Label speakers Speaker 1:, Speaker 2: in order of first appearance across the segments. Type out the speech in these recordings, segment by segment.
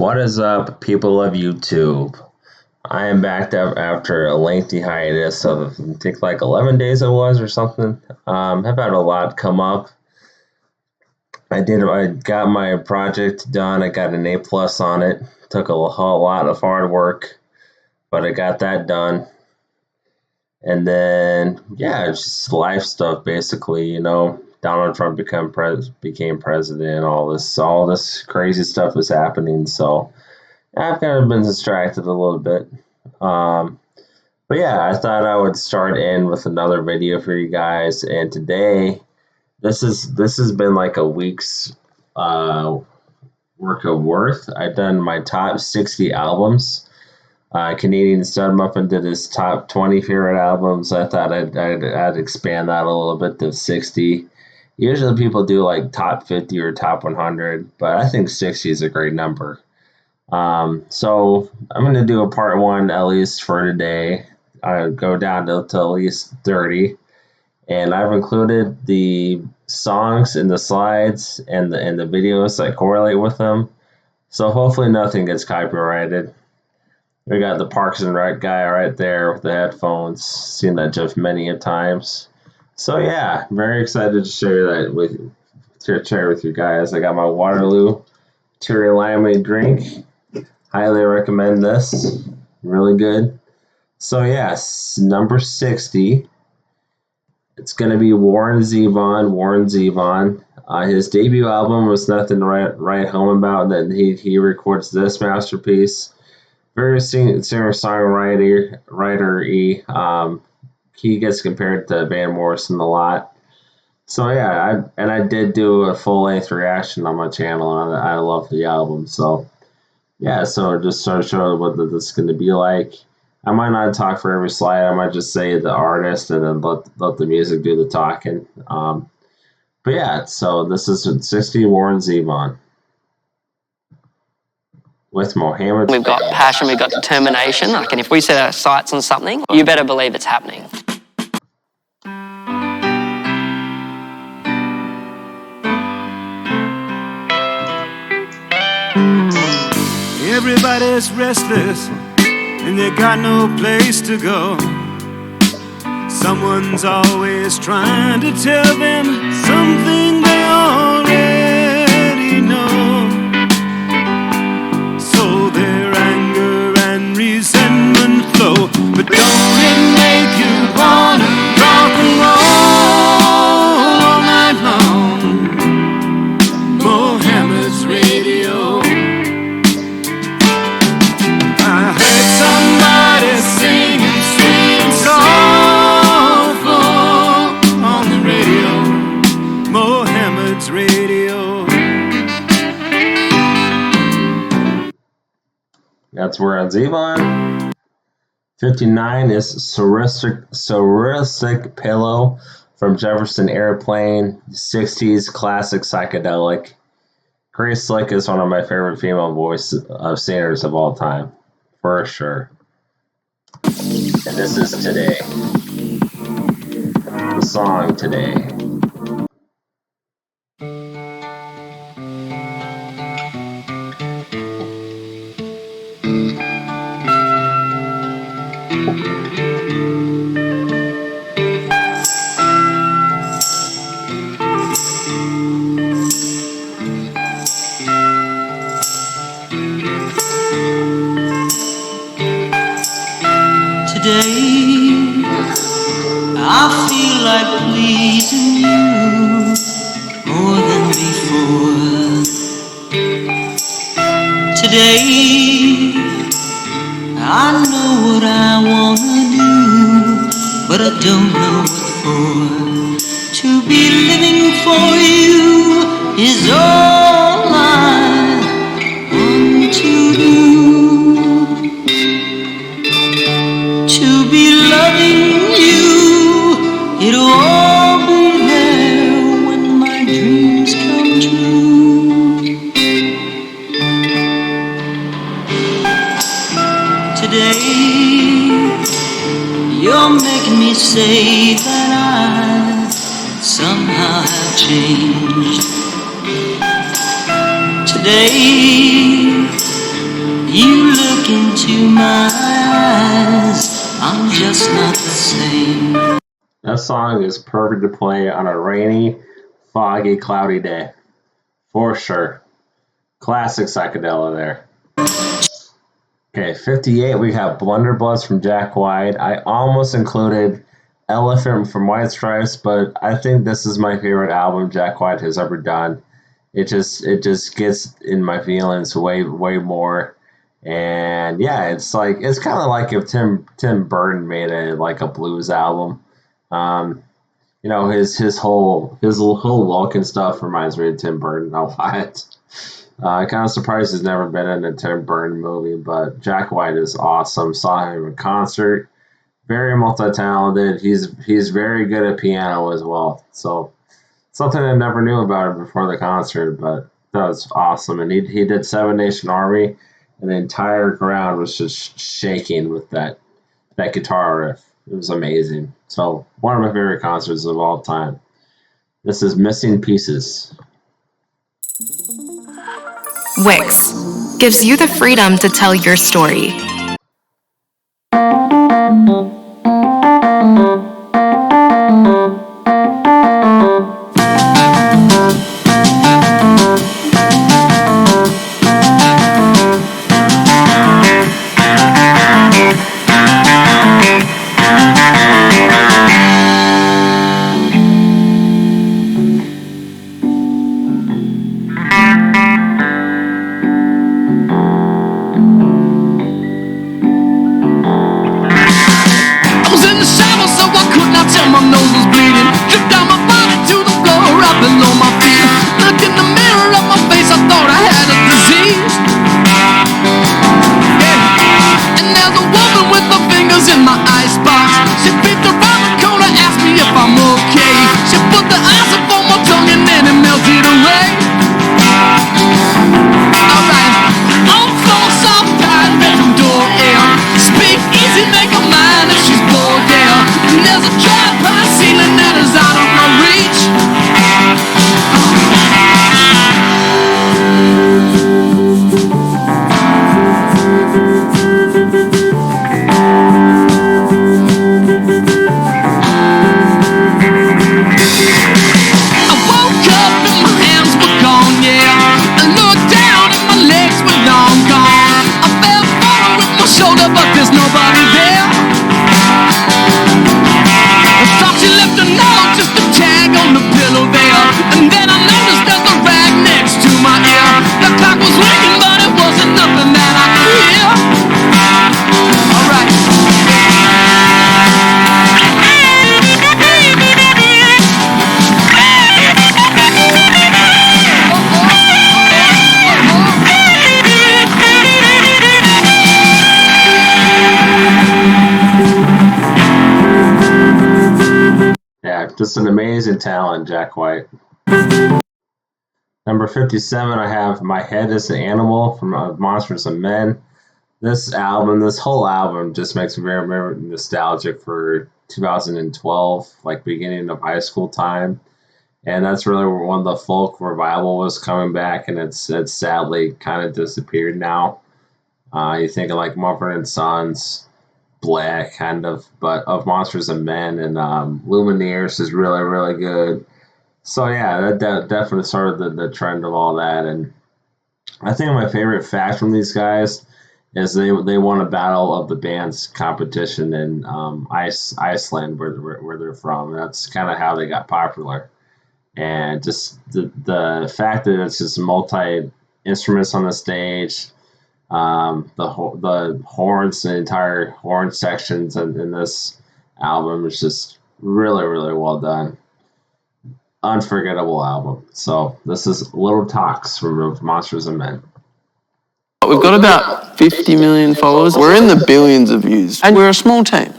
Speaker 1: What is up, people of YouTube? I am back up after a lengthy hiatus of, I think, like 11 days it was or something. I've had a lot come up. I got my project done. I got an A+ on it. Took a whole lot of hard work, but I got that done. And then, yeah, it's just life stuff, basically, Donald Trump became president. All this crazy stuff is happening. So I've kind of been distracted a little bit. But yeah, I thought I would start in with another video for you guys. And today, this has been like a week's work of worth. I've done my top 60 albums. Canadian Stud Muffin did his top 20 favorite albums. I thought I'd expand that a little bit to 60. Usually people do like top 50 or top 100, but I think 60 is a great number. So I'm going to do a part one at least for today. I go down to at least 30, and I've included the songs in the slides and the videos that correlate with them. So hopefully nothing gets copyrighted. We got the Parks and Rec guy right there with the headphones. Seen that just many a times. So yeah, very excited to share with you guys. I got my Waterloo Cherry Limeade drink. Highly recommend this. Really good. So yes, number 60. It's gonna be Warren Zevon. His debut album was Nothing to Write Home About. That he records this masterpiece. Very singer-songwriter. He gets compared to Van Morrison a lot. So yeah, I did do a full-length reaction on my channel, and I love the album. So yeah, so just sort of show what this is going to be like. I might not talk for every slide. I might just say the artist and then let the music do the talking. But yeah, so this is 60 Warren Zevon. With Mohammed.
Speaker 2: We've got passion, we've got determination. And if we set our sights on something, you better believe it's happening.
Speaker 3: Everybody's restless and they got no place to go. Someone's always trying to tell them something they already know. So their anger and resentment flow. But don't it make you wanna rock and roll all night long? Mohammed's radio. I heard somebody singing sweet and soulful on the radio. Mohammed's radio.
Speaker 1: That's Warren Zevon. 59 is Surrealistic Pillow from Jefferson Airplane. 60s classic psychedelic. Grace Slick is one of my favorite female voice singers of all time, for sure. And this is Today. The song Today.
Speaker 4: Today, I feel like pleasing you more than before. Today, I know what I wanna do, but I don't know what for. To be living for you is all I want to do. To be loving you, it'll all be there when my dreams come true. Today, you're making me say that I somehow have changed. Today, You look into my eyes, I'm just not the same.
Speaker 1: That song is perfect to play on a rainy, foggy, cloudy day. For sure. Classic psychedelic there. Okay, 58, we have Blunderbuss from Jack White. I almost included Elephant from White Stripes, but I think this is my favorite album Jack White has ever done. It just gets in my feelings way more. And yeah, it's kind of like if Tim Burton made a blues album. Um, his whole look and stuff reminds me of Tim Burton a lot. Kind of surprised he's never been in a Tim Burton movie, but Jack White is awesome. Saw him in concert. Very multi-talented. He's very good at piano as well. So something I never knew about him before the concert, but that was awesome. And he did Seven Nation Army, and the entire ground was just shaking with that guitar riff. It was amazing. So one of my favorite concerts of all time. This is Missing Pieces.
Speaker 5: Wix gives you the freedom to tell your story.
Speaker 1: Just an amazing talent, Jack White. Number 57, I have My Head is an Animal from Monsters and Men. This whole album just makes me very, very nostalgic for 2012, like beginning of high school time. And that's really when the folk revival was coming back, and it's sadly kind of disappeared now. You think of like Mumford & Sons, Black kind of, but of Monsters and Men, and Lumineers is really, really good. So yeah, that definitely started the trend of all that. And I think my favorite fact from these guys is they won a Battle of the Bands competition in Iceland, where they're from. That's kind of how they got popular. And just the fact that it's just multi instruments on the stage, the horns, the entire horn sections in this album is just really, really well done. Unforgettable album. So this is Little Talks from Monsters and Men.
Speaker 6: We've got about 50 million followers. We're in the billions of views, and we're a small team.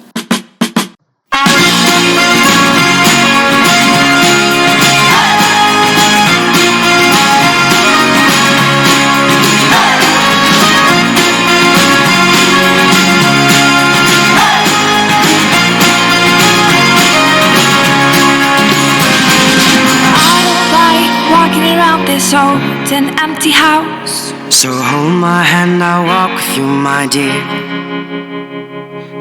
Speaker 7: This old and empty house,
Speaker 4: So hold my hand, I'll walk with you, my dear.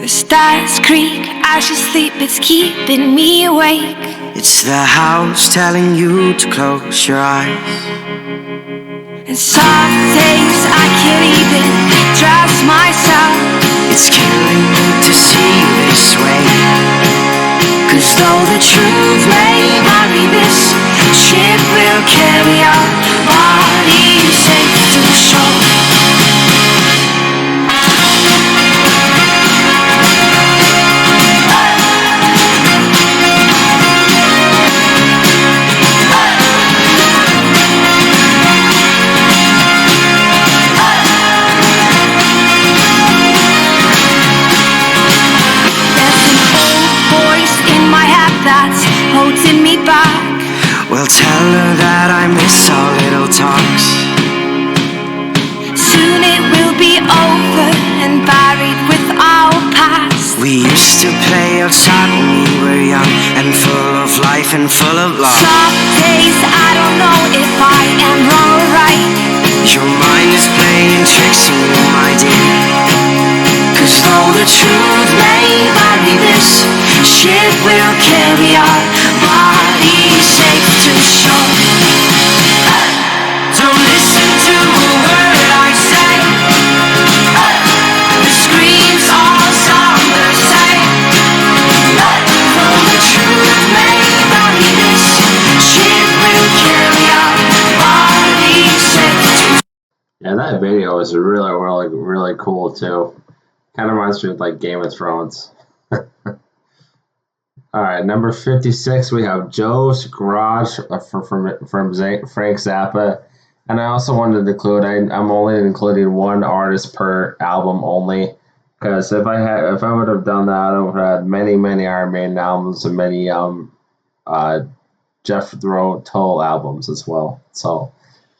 Speaker 5: The stars creak as you sleep, it's keeping me awake.
Speaker 4: It's the house telling you to close your eyes.
Speaker 5: And some days I can't even trust myself.
Speaker 4: It's killing me to see you this way. 'Cause though the truth may vary, this ship will carry our bodies safe to shore.
Speaker 5: That's holding me back.
Speaker 4: Well, tell her that I miss our little talks.
Speaker 5: Soon it will be over and buried with our past.
Speaker 4: We used to play outside when we were young and full of life and full of love.
Speaker 5: Some days I don't know if I am wrong or right.
Speaker 4: Your mind is playing tricks on you, my dear. 'Cause though the truth may vary, this ship will carry our bodies safe to shore. Don't listen to a word I say. The screams all sound the same. Though the truth may vary, this ship will carry our bodies safe to shore.
Speaker 1: Yeah, that video was really cool too. Kind of reminds me of like Game of Thrones. All right, number 56, we have Joe's Garage from Frank Zappa. And I also wanted to include, I'm only including one artist per album only. Because if I would have done that, I would have had many Iron Maiden albums and many Jethro Tull albums as well. So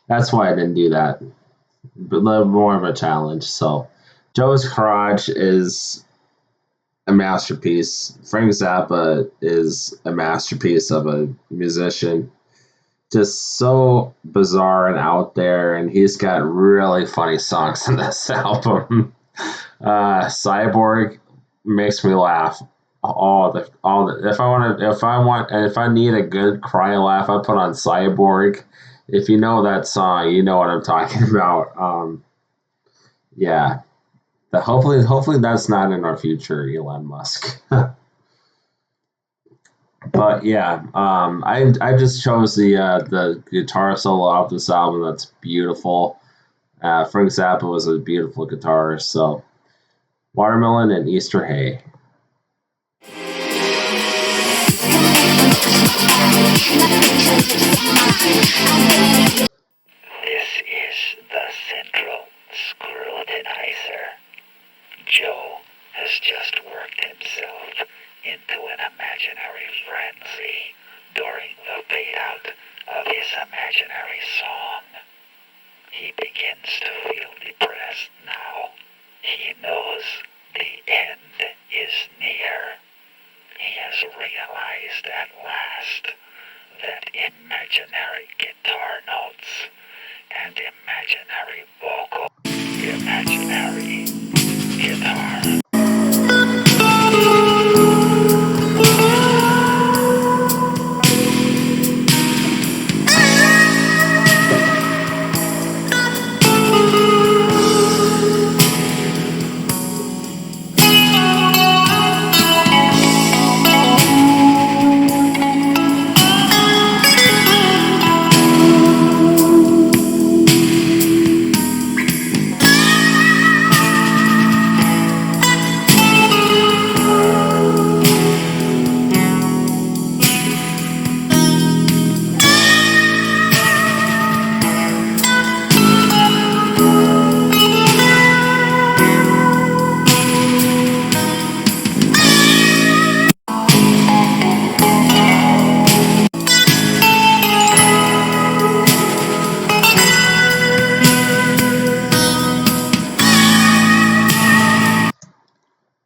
Speaker 1: that's why I didn't do that. A little more of a challenge. So Joe's Garage is a masterpiece. Frank Zappa is a masterpiece of a musician. Just so bizarre and out there, and he's got really funny songs in this album. Cyborg makes me laugh. If I need a good cry laugh, I put on Cyborg. If you know that song, you know what I'm talking about. Yeah. Hopefully that's not in our future, Elon Musk. But yeah, I just chose the guitar solo off this album. That's beautiful. Frank Zappa was a beautiful guitarist. So Watermelon and Easter Hay.
Speaker 7: This is the Central Scrutinizer. Joe has just worked himself into an imaginary frenzy during the fade-out of his imaginary song. He begins to feel depressed now. He knows the end is near. He has realized at last that imaginary guitar notes and imaginary vocal, imaginary guitar.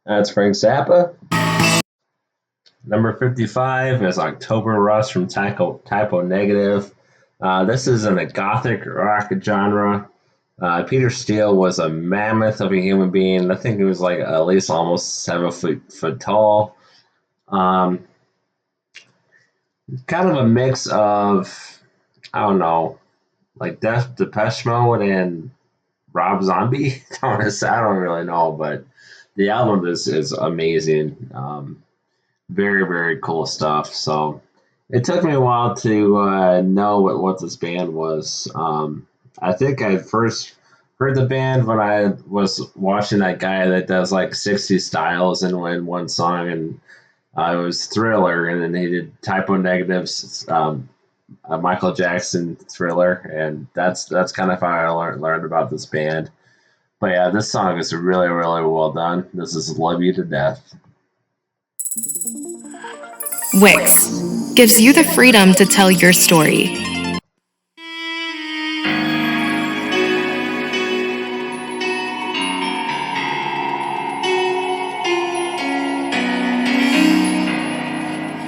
Speaker 1: That's Frank Zappa. Number 55 is October Rust from Typo Negative. This is in the gothic rock genre. Peter Steele was a mammoth of a human being. I think he was like at least almost 7 foot tall. Um, Kind of a mix of, I don't know, like Depeche Mode and Rob Zombie. I don't really know, but the album is amazing. Very, very cool stuff. So it took me a while to know what this band was. I think I first heard the band when I was watching that guy that does like 60 styles in one song, and it was Thriller, and then he did Typo Negatives, a Michael Jackson Thriller, and that's kind of how I learned about this band. But yeah, this song is really, really well done. This is Love You to Death.
Speaker 5: Wix gives you the freedom to tell your story.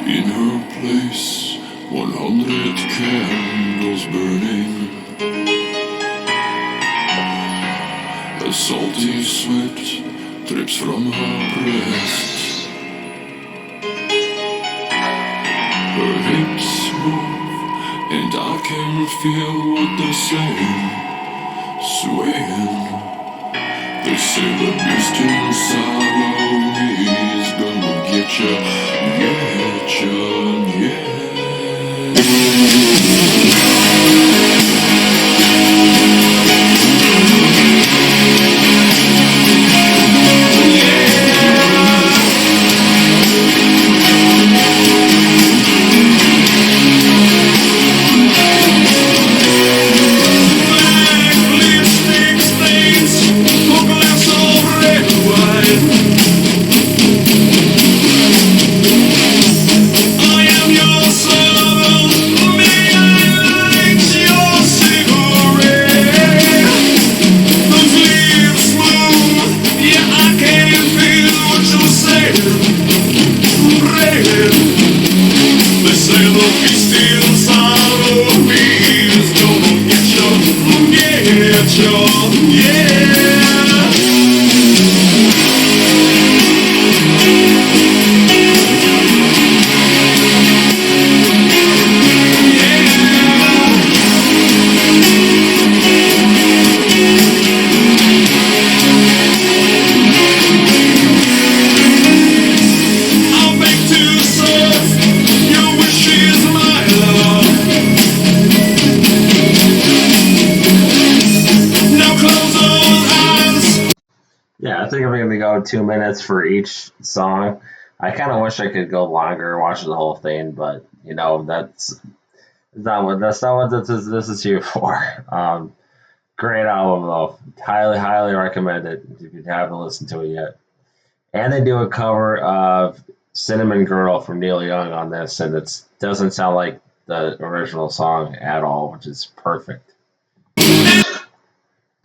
Speaker 3: In her place, 100 candles burning. A salty sweat drips from her breast. Her hips move, and I can feel what they're saying. Swaying. They say the beast inside of me is gonna get ya, yeah.
Speaker 1: Yeah, I think I'm going to go 2 minutes for each song. I kind of wish I could go longer and watch the whole thing, but that's not what this is here for. Great album though, highly highly recommend it if you haven't listened to it yet. And they do a cover of Cinnamon Girl from Neil Young on this, and it doesn't sound like the original song at all, which is perfect.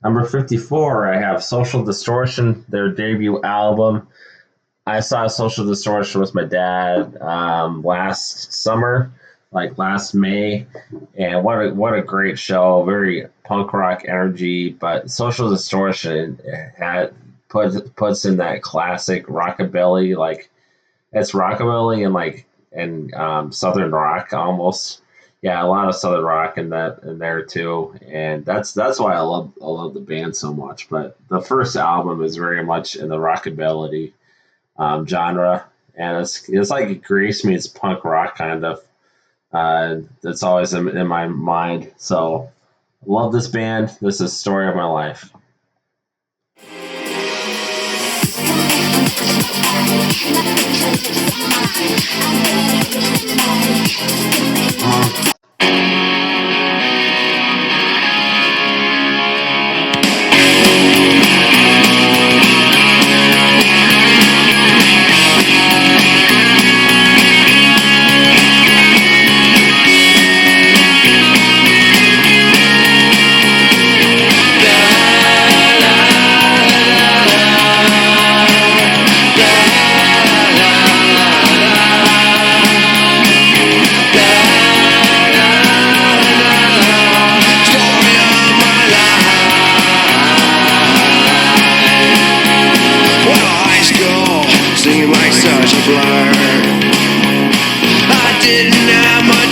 Speaker 1: Number 54, I have Social Distortion, their debut album. I saw Social Distortion with my dad last summer, like last May, and what a great show! Very punk rock energy, but Social Distortion puts in that classic rockabilly, like it's rockabilly and southern rock almost. Yeah, a lot of southern rock in there too, and that's why I love the band so much. But the first album is very much in the rockabilly genre, and it's like Grease meets punk rock kind of. That's always in my mind. So love this band. This is Story of My Life.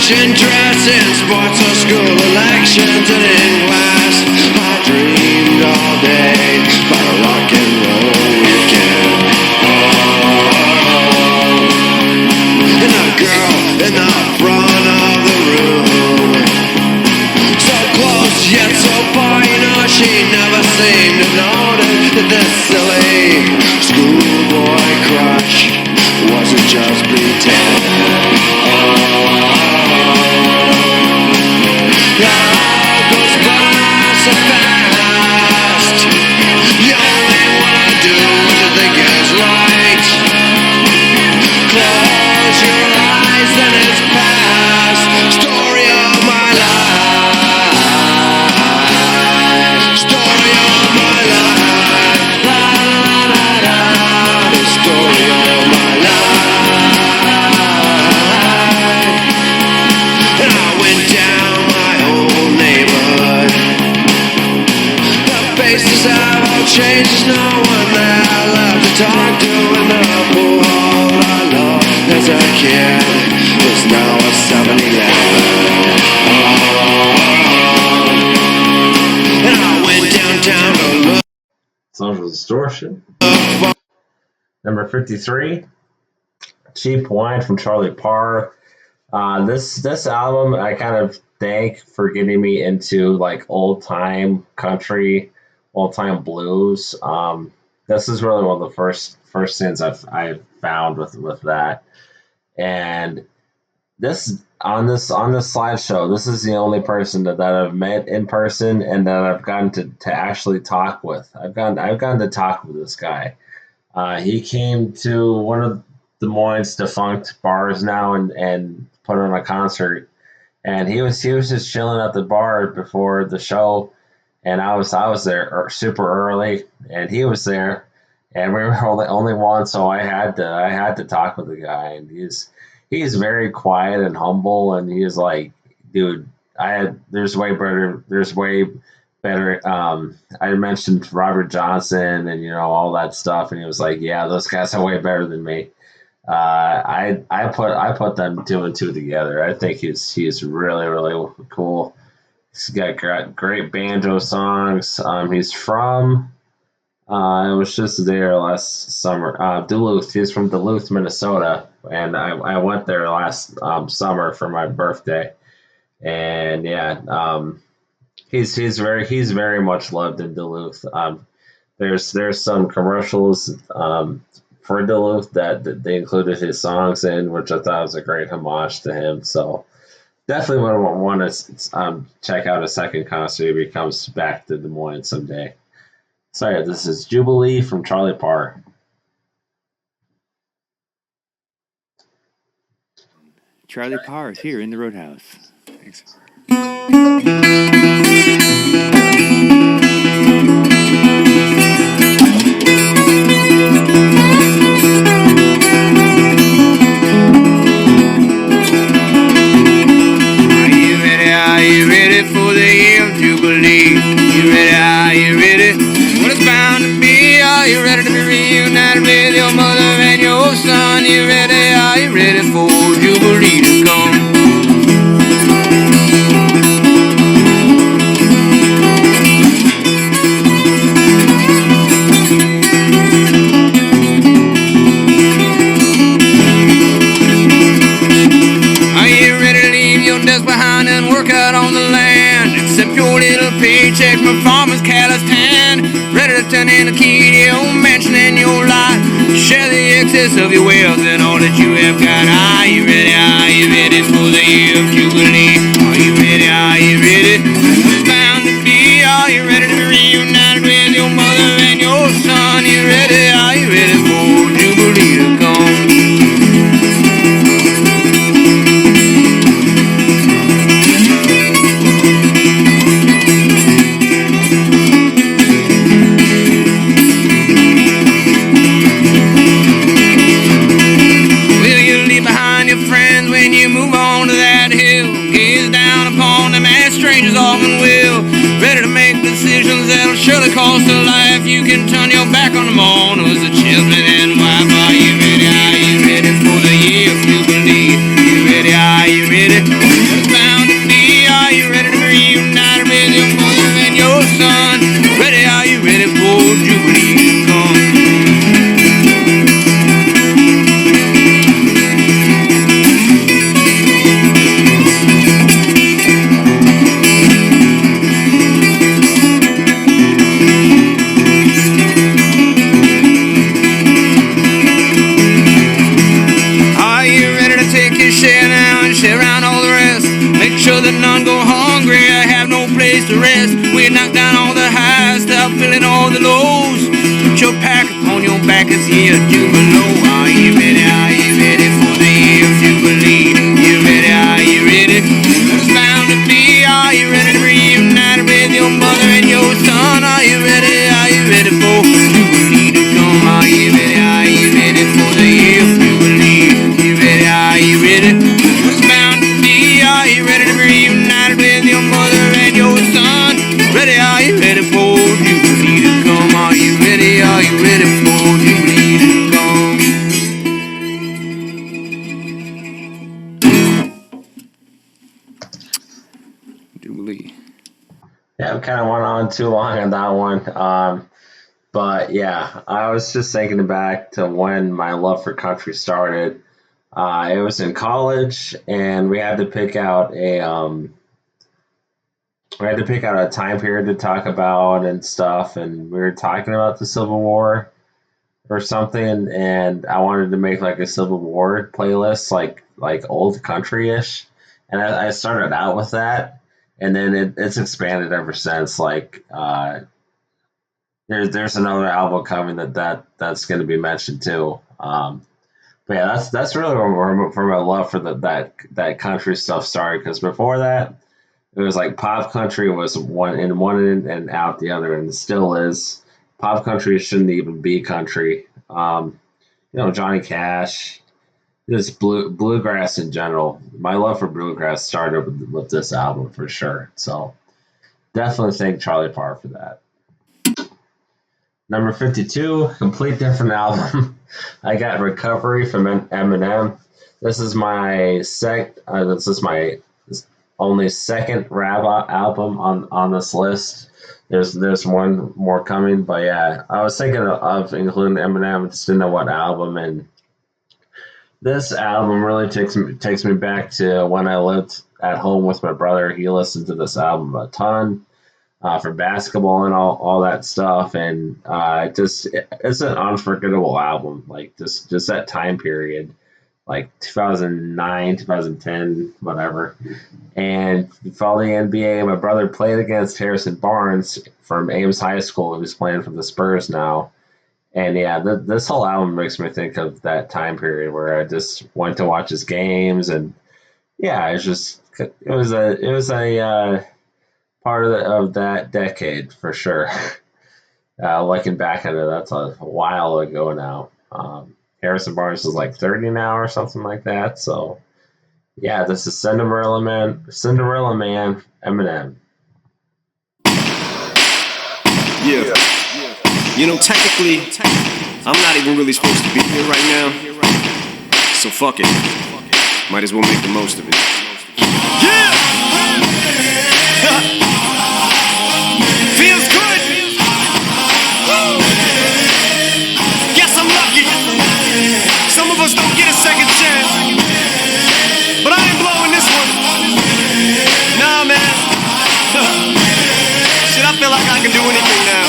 Speaker 8: fashion dresses, sports or school elections, and in class I dreamed all day about a rock and roll weekend. And a girl in the front of the room, so close yet so far, you know, she never seemed to notice that this silly schoolboy crush wasn't just pretend. Life goes by so fast. You only wanna do what you think is right. Close your eyes, then it's past. Story of my life. Story of my life. La la la la. The story of my life. And I went down my old neighborhood. The faces have all changed. There's no one there left to talk to. In the pool hall I loved as a kid was now a 7-Eleven. And I went downtown to look.
Speaker 1: Songs with Distortion. Number 53, Cheap Wine from Charlie Parr. This album I kind of thank for getting me into like old time country, old time blues. This is really one of the first things I've found with that. And this slideshow, this is the only person that I've met in person and that I've gotten to actually talk with. I've gotten to talk with this guy. He came to one of Des Moines defunct bars now and put on a concert, and he was just chilling at the bar before the show, and I was there super early, and he was there, and we were only one, so I had to talk with the guy, and he's very quiet and humble, and he's like, dude, there's way better. I mentioned Robert Johnson and all that stuff, and he was like, yeah, those guys are way better than me. I put them two and two together. I think he's really really cool. He's got great banjo songs. He's from I was just there last summer. Duluth. He's from Duluth, Minnesota, and I went there last summer for my birthday. And yeah, he's very much loved in Duluth. There's some commercials for Duluth that they included his songs in, which I thought was a great homage to him. So definitely want to check out a second concert if he comes back to Des Moines someday. Sorry, this is Jubilee from Charlie Parr.
Speaker 9: Charlie Parr is here in the Roadhouse. Thanks.
Speaker 8: Are you ready for the year of Jubilee? Are you ready? What it's bound to be. Are you ready to be reunited with your mother and your son? Are you ready for Jubilee to come? Behind and work out on the land. Accept your little paycheck from farmer's calloused hand. Ready to turn in the key to your mansion and your life. Share the excess of your wealth and all that you have got. Are you ready for the year of Jubilee? Are you ready? It's bound to be. Are you ready to be reunited with your mother and your son? Are you ready for Jubilee to come? Strangers often will. Ready to make decisions that'll surely cost a life. You can turn your back on them all. As the children and wife. Are you ready for the year of Jubilee? Are you ready? all the lows. Put your pack upon your back as the year do below. Are you ready? Are you ready for the year of Jubilee? You ready? Are you ready? It's bound to be. Are you ready to reunite with your mother and your son? Are you ready? Are you ready for Jubilee to come? Are you ready? Are you ready for the year of Jubilee? You ready? Are you ready? It's bound to be. Are you ready to reunite with your mother and your son? Ready? Are you ready for Jubilee to come? Are you ready? Are you ready for Jubilee to come? Jubilee.
Speaker 1: Yeah, we kind of went on too long on that one. But yeah, I was just thinking back to when my love for country started. It was in college, and we had to pick out a time period to talk about and stuff, and we were talking about the Civil War or something, and I wanted to make like a Civil War playlist, like old country ish, and I started out with that, and then it's expanded ever since. Like there's another album coming that's going to be mentioned too. But yeah, that's really where my love for that country stuff started. Because before that, it was like pop country was one end and out the other, and it still is. Pop country shouldn't even be country. Johnny Cash, just bluegrass in general. My love for bluegrass started with this album for sure. So definitely thank Charlie Parr for that. Number 52, complete different album. I got Recovery from Eminem. This is my only second rap album on this list. There's one more coming, but yeah, I was thinking of including Eminem, just didn't know what album. And this album really takes me back to when I lived at home with my brother. He listened to this album a ton. For basketball and all that stuff, and it's an unforgettable album. Like just that time period, like 2009, 2010, whatever. And for the NBA, my brother played against Harrison Barnes from Ames High School, who's playing for the Spurs now. And yeah, this whole album makes me think of that time period where I just went to watch his games, and yeah, it was a part of that decade for sure. Looking back at it, that's a while ago now. Harrison Barnes is like 30 now or something like that. So yeah, this is Cinderella Man, Eminem.
Speaker 10: Yeah. Technically, I'm not even really supposed to be here right now. So fuck it. Might as well make the most of it. Yeah! Feels good. Guess I'm lucky. Some of us don't get a second chance, but I ain't blowing this one. Nah, man. Shit, I feel like I can do anything now.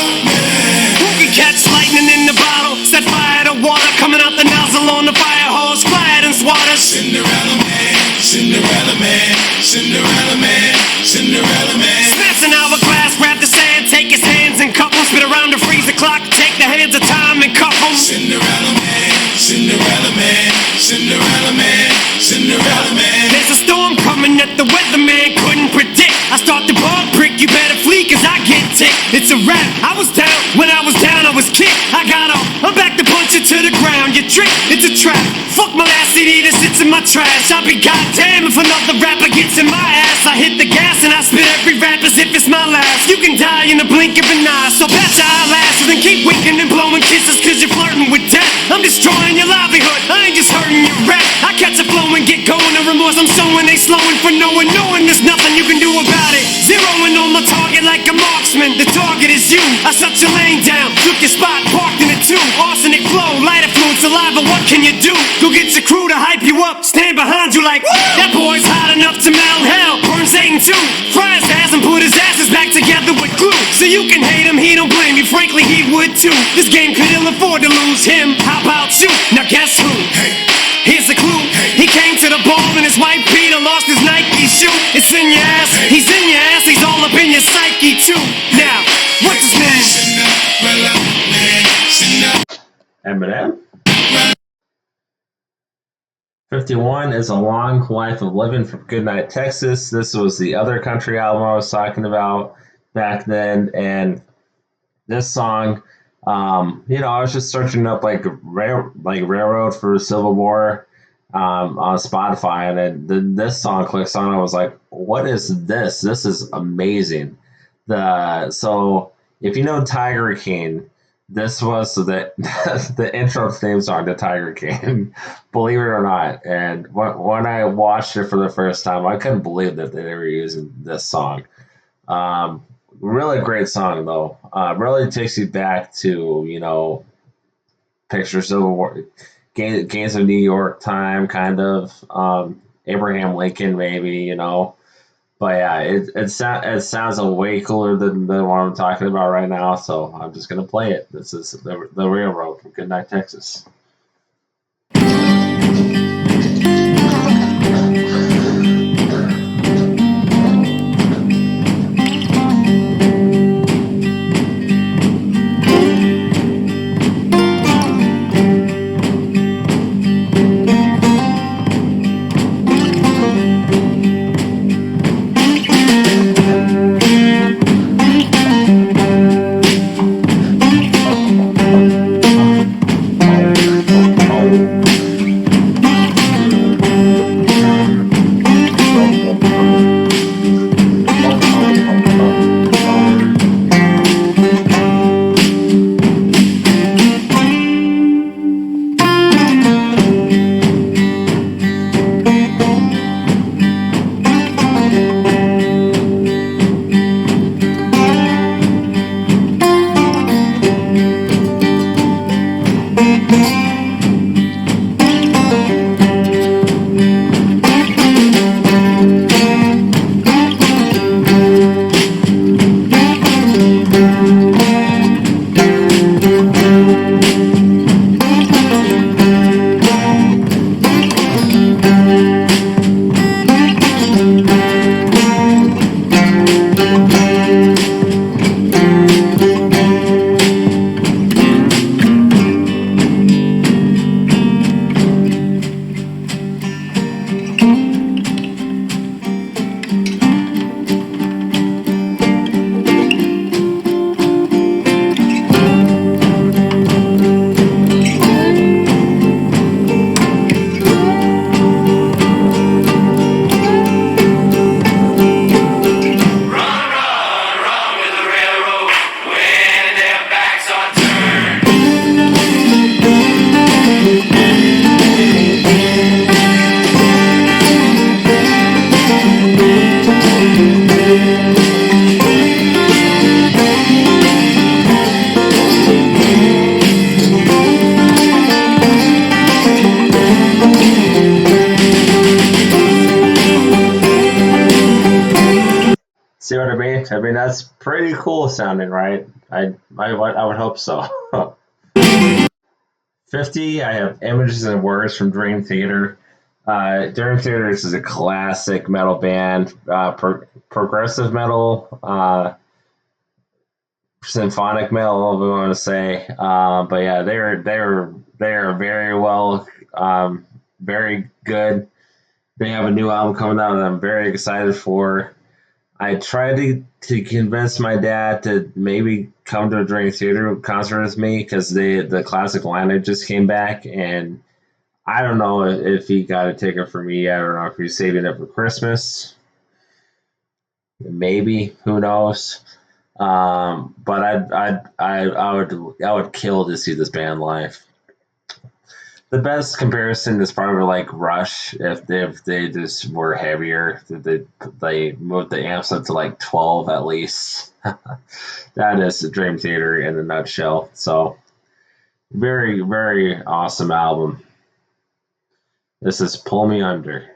Speaker 10: Who can catch lightning in the bottle? Set fire to water coming out the nozzle on the fire hose. Fly it and swat us. Cinderella man, Cinderella man, Cinderella man, Cinderella man. Smash an hourglass, grab the sand, take his hands and cup 'em. Spit around to freeze the clock, take the hands of time and cuff 'em. Cinderella man, Cinderella man, Cinderella man, Cinderella man. There's a storm coming that the weatherman couldn't predict. I start the bug prick, you better flee cause I get ticked. It's a rap, I was down, when I was down I was kicked. I got up, I'm back to punch it to the ground. You trick, it's a trap. Fuck my last CD that sits in my trash. I'll be goddamn if another rapper gets in my ass. I hit the gas and I spit every rap as if it's my last. You can die in the blink of an eye, so bet your eyelashes and keep winking and blowing kisses cause you're flirting with death. I'm destroying your livelihood, I ain't just hurting your rap. I catch a flow and get going, the remorse I'm showing, they slowing for knowing there's nothing you can do about it. Zeroing on my target like a marksman, the target is you. I shut your lane down, took your spot, parked in it too. Arsenic flow, lighter fluid, saliva, what can you do? Go get your crew to hype you up, stand behind you like, woo! That boy's hot enough to melt hell, burn Satan too. Fry his ass and put his asses back together with glue. So you can hate him, he don't blame you, frankly he would too. This game could ill afford to lose him, how about you? Now guess who? Hey. Here's a clue, he came to the ball and his white Peter lost his Nike shoe. It's in your ass, he's in your ass, he's all up in your psyche too. Now, what's his name?
Speaker 1: Eminem. 51 is A Long Life of Living from Goodnight, Texas. This was the other country album I was talking about back then. And this song, I was just searching up like Railroad for Civil War on Spotify. And then this song clicks on. I was like, what is this? This is amazing. So if you know Tiger King, this was the the intro theme song to Tiger King, believe it or not. And when I watched it for the first time, I couldn't believe that they were using this song. Really great song though. Really takes you back to pictures of Gangs of New York time, kind of Abraham Lincoln, maybe. But yeah, it sounds way cooler than what I'm talking about right now. So I'm just gonna play it. This is the Railroad from Goodnight, Texas. See what I mean? I mean that's pretty cool sounding, right? I would hope so. 50, I have Images and Words from Dream Theater. Dream Theater is a classic metal band, progressive metal, symphonic metal, if we want to say. But yeah, they're very well, very good. They have a new album coming out that I'm very excited for. I tried to convince my dad to maybe come to a Dream Theater concert with me because the classic lineup just came back, and I don't know if he got a ticket for me. I don't know if he's saving it for Christmas. Maybe, who knows? But I would kill to see this band live. The best comparison is probably like Rush if they just were heavier. They moved the amps up to like 12 at least. That is the Dream Theater in a nutshell. So very, very awesome album. This is Pull Me Under.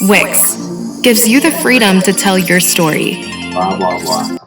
Speaker 11: Wix gives you the freedom to tell your story.
Speaker 1: Blah, blah, blah.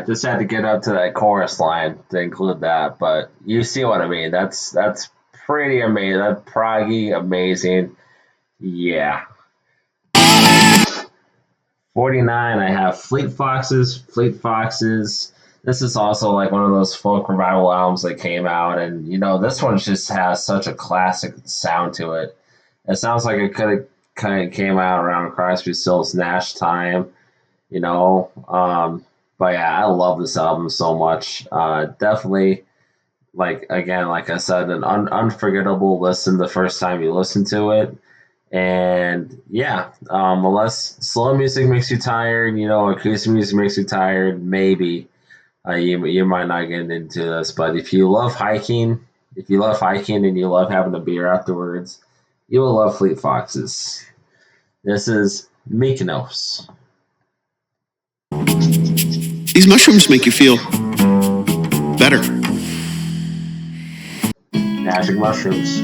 Speaker 1: just had to get up to that chorus line to include that, but you see what I mean. That's pretty amazing. That proggy amazing. Yeah. 49, I have Fleet Foxes. Fleet Foxes. This is also like one of those folk revival albums that came out, and this one just has such a classic sound to it. It sounds like it could have kind of came out around Crosby, Stills, Nash time, you know. But yeah, I love this album so much. Definitely, like I said, an unforgettable listen the first time you listen to it. And yeah, unless slow music makes you tired, acoustic music makes you tired, maybe you might not get into this. But if you love hiking and you love having a beer afterwards, you will love Fleet Foxes. This is Mykonos.
Speaker 12: These mushrooms make you feel better.
Speaker 1: Magic mushrooms.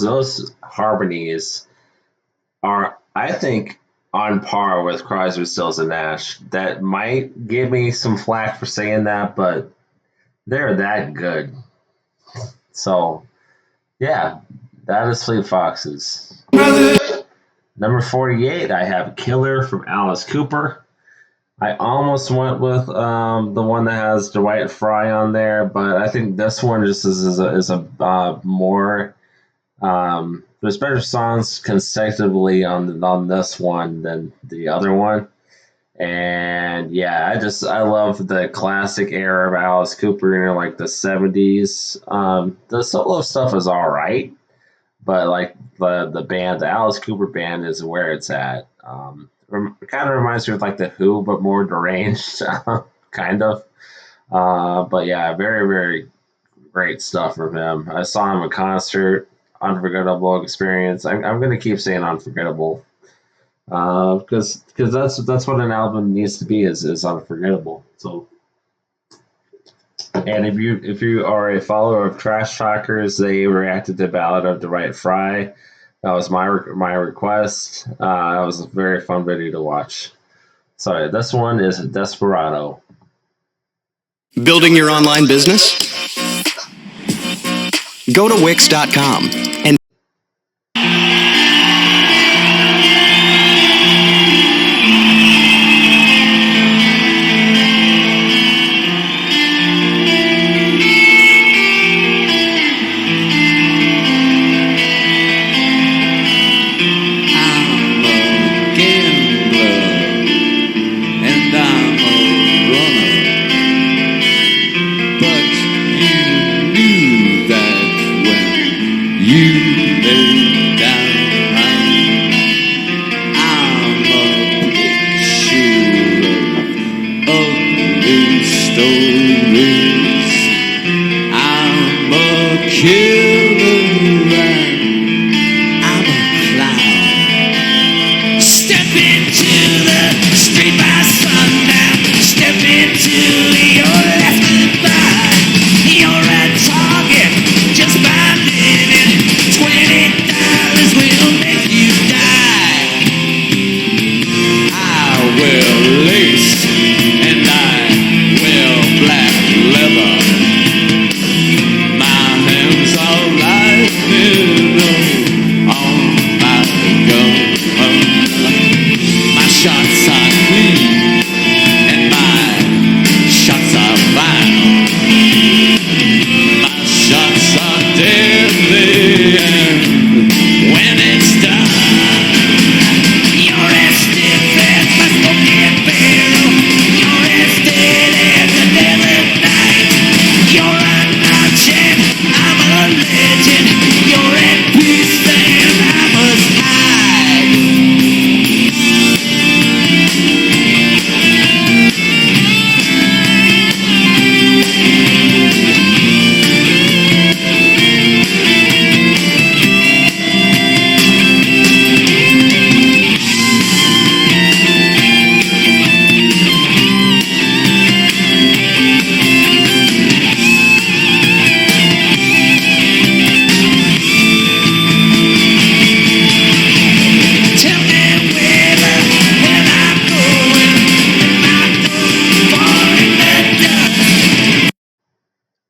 Speaker 1: Those harmonies are, I think, on par with Crosby, Stills, and Nash. That might give me some flack for saying that, but they're that good. So, yeah, that is Fleet Foxes. Number 48, I have Killer from Alice Cooper. I almost went with the one that has Dwight Fry on there, but I think this one just is a more there's better songs consecutively on this one than the other one. And yeah, I love the classic era of Alice Cooper, like the 70s. The solo stuff is all right, but like the band, the Alice Cooper band, is where it's at. kind of reminds me of like the Who, but more deranged, kind of. But yeah, very, very great stuff from him. I saw him in concert, unforgettable experience. I'm going to keep saying unforgettable because that's what an album needs to be is unforgettable. So, and if you are a follower of Trash Talkers, they reacted to Ballad of the Right Fry. That was my request. That was a very fun video to watch. Sorry, this one is Desperado.
Speaker 12: Building your online business? Go to Wix.com and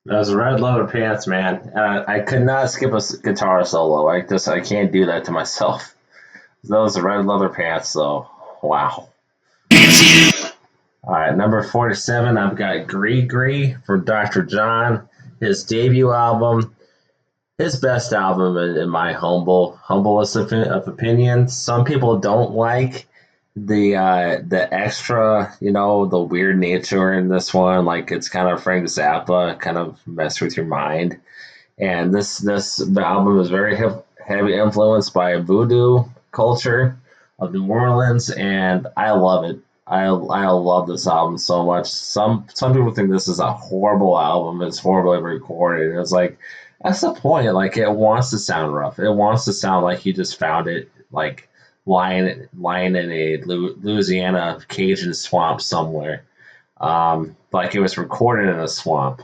Speaker 1: Those red leather pants, man. I could not skip a guitar solo. I can't do that to myself. Those red leather pants, though. Wow. All right, number 47, I've got Gree Gree from Dr. John. His debut album, his best album in my humblest of opinions. Some people don't like the extra, the weird nature in this one. Like it's kind of Frank Zappa, kind of mess with your mind. And this album is very heavy influenced by voodoo culture of New Orleans, and I love it. I love this album so much. Some people think this is a horrible album. It's horribly recorded. It's like that's the point. Like it wants to sound rough. It wants to sound like he just found it like lying in a Louisiana Cajun swamp somewhere. Like it was recorded in a swamp.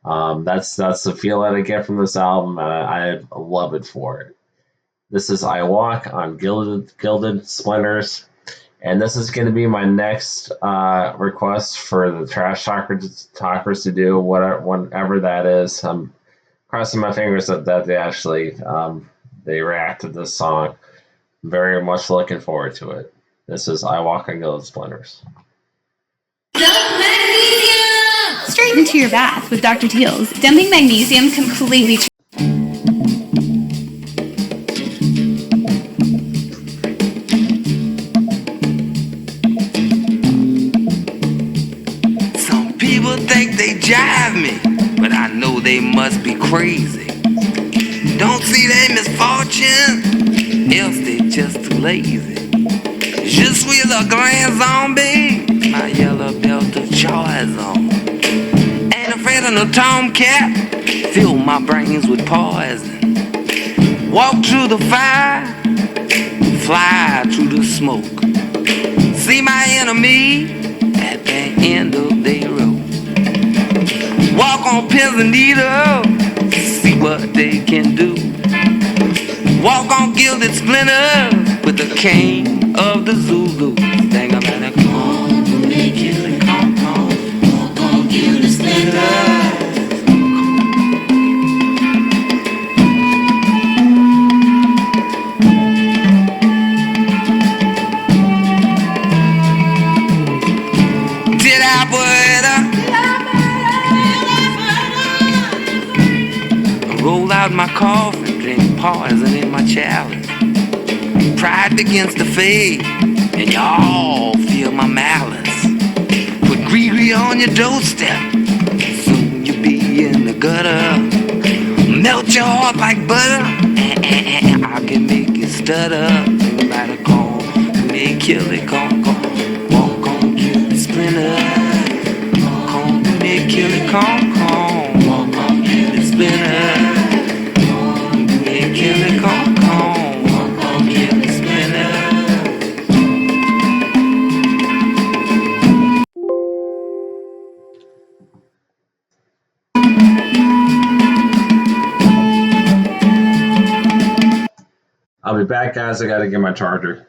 Speaker 1: That's the feel that I get from this album, and I love it for it. This is I Walk on Gilded Splinters, and this is going to be my next request for the Trash Talkers to do, whenever that is. I'm crossing my fingers that they actually they react to this song. Very much looking forward to it. This is I Walk on Gilded Splinters.
Speaker 13: Straight into your bath with Dr. Teals. Dumping magnesium completely.
Speaker 14: Some people think they jive me, but I know they must be crazy. Don't see their misfortune, else they just too lazy. Je suis le grand zombie, my yellow belt of joy on. Ain't afraid of no tomcat, fill my brains with poison. Walk through the fire, fly through the smoke. See my enemy at the end of their road. Walk on pins and needles, see what they can do. Walk on gilded splinters with the king of the Zulu. Think about it, come on, make it a come. Walk on gilded splinters. Did I roll out my coffin, drink poison in my chalice. Pride begins to fade, and y'all feel my malice. Put Gregory on your doorstep, soon you'll be in the gutter. Melt your heart like butter, I can make it stutter. Everybody come, make kill it, come. Walk on, kill it, splinter. Come, make kill it, come. Walk on, kill it, splinter. Kill it, come, walk on, kill it, splinter.
Speaker 1: I'll be back, guys. I gotta get my charger.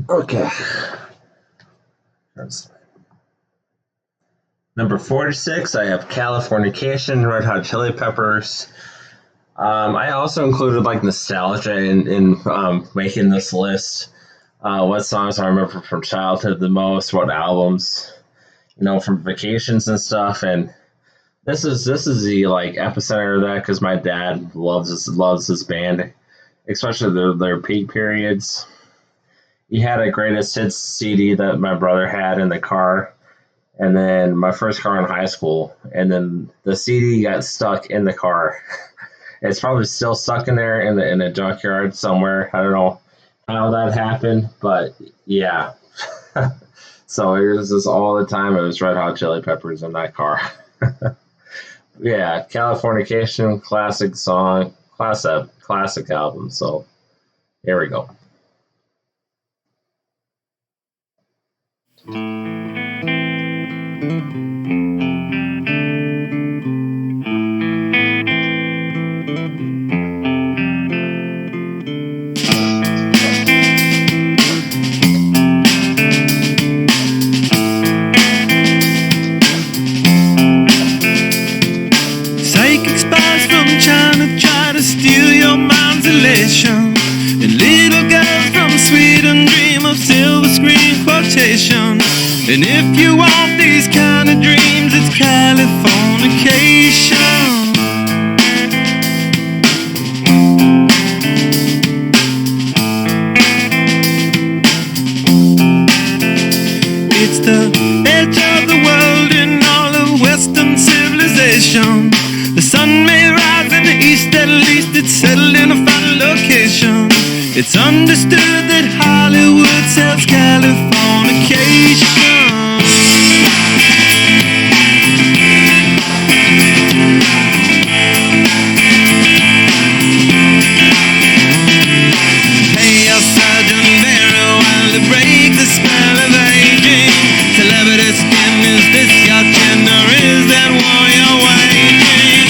Speaker 1: Okay. Number 46, I have Californication, Red Hot Chili Peppers. I also included like nostalgia in making this list. What songs I remember from childhood the most, what albums, from vacations and stuff. And this is the like epicenter of that because my dad loves this band, especially their peak periods. He had a greatest hits CD that my brother had in the car, and then my first car in high school, and then the CD got stuck in the car. It's probably still stuck in there in a junkyard somewhere. I don't know how that happened, but yeah. So it was just all the time. It was Red Hot Chili Peppers in that car. Yeah, Californication, classic song, classic album. So here we go.
Speaker 10: Psychic spies from China try to steal your mind's elation. And little girls from Sweden dream of silver screen quotations. And if you want these kind of dreams, it's Californication. It's the edge of the world in all of Western civilization. The sun may rise in the east, at least it's settled in a final location. It's understood that Hollywood sells Californication. Pay your surgeon very well to break the spell of aging. Celebrity skin, is this your chin or is that war you're waging?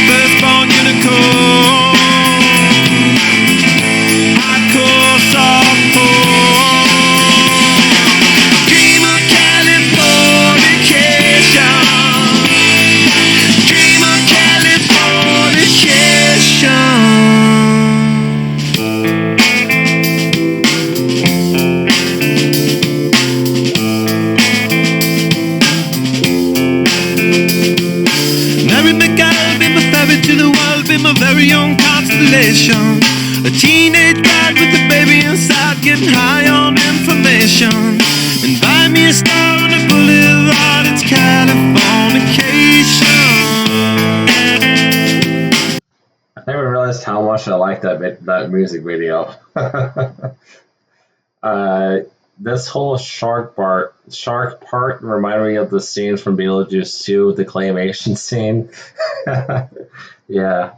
Speaker 10: Firstborn unicorn, hardcore, softcore. baby inside, getting high on information. And buy me a star on the boulevard, it's Californication.
Speaker 1: I never realized how much I like that music video. This whole shark part reminded me of the scene from Beetlejuice 2, the claymation scene. Yeah.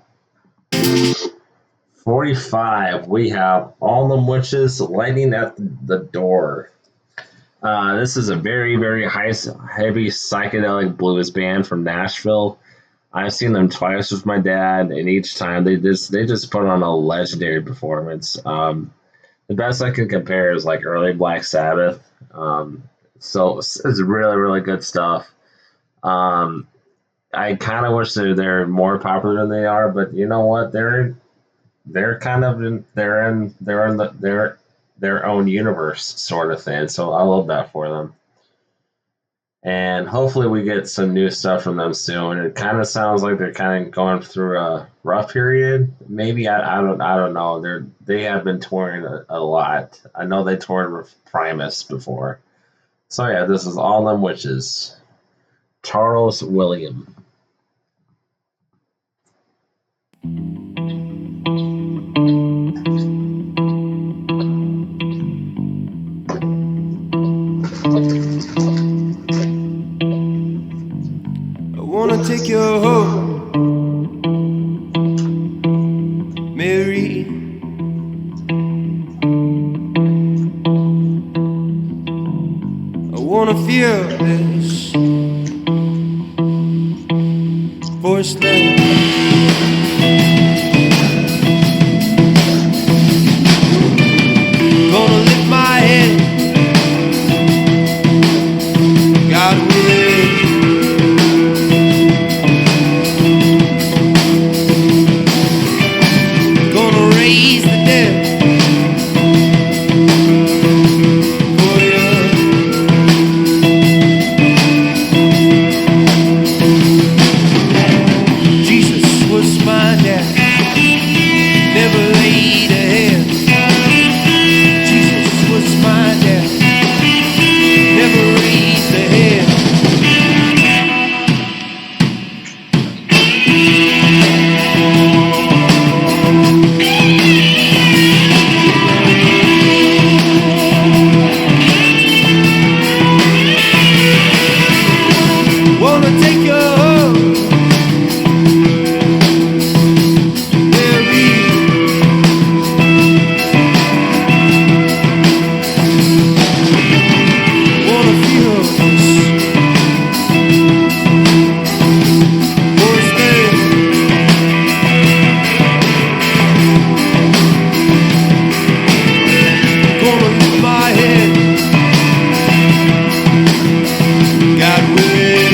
Speaker 1: 45. We have All Them Witches Lighting at the Door. This is a very, very heavy psychedelic blues band from Nashville. I've seen them twice with my dad, and each time they just put on a legendary performance. The best I can compare is like early Black Sabbath. So it's really, really good stuff. I kind of wish they're more popular than they are, but you know what? They're kind of in their own universe sort of thing. So I love that for them. And hopefully we get some new stuff from them soon. It kind of sounds like they're kind of going through a rough period. Maybe I don't know. They have been touring a lot. I know they toured with Primus before. So yeah, this is All Them Witches. Charles William.
Speaker 10: I wanna take you home, Mary. I wanna feel this forced love. Gonna lift my head, God willing. Gonna raise the dead for you. Jesus was my dad, never laid a head. Jesus was my dad, never raised a head. Wanna take you home, Mary. Wanna feel this forced love. Gonna lift my head, God willing.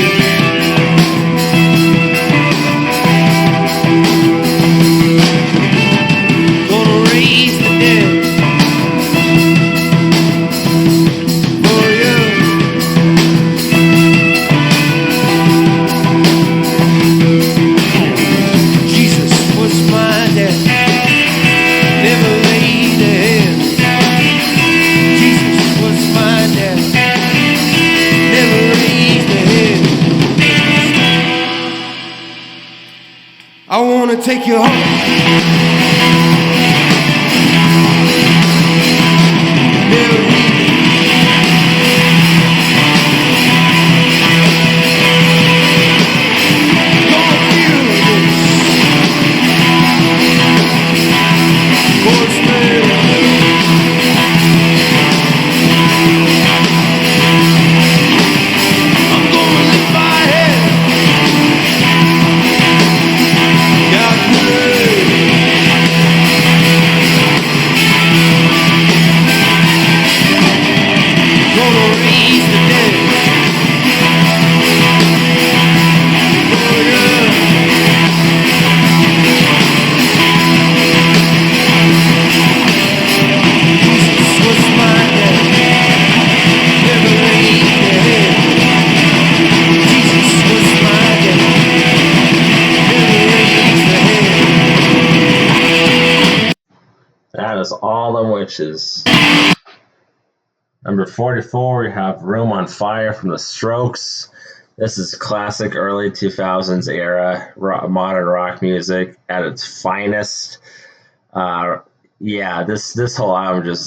Speaker 10: Gonna raise the dead for you. Jesus was my dad, never laid a head. Jesus was my dad, never raised a head. I wanna take you home, Mary. Gonna feel this forced love. I'm gonna lift my head, God willing.
Speaker 1: That is All Them Witches. Number 44, we have Room on Fire from The Strokes. This is classic early 2000s era modern rock music at its finest. Yeah, this whole album just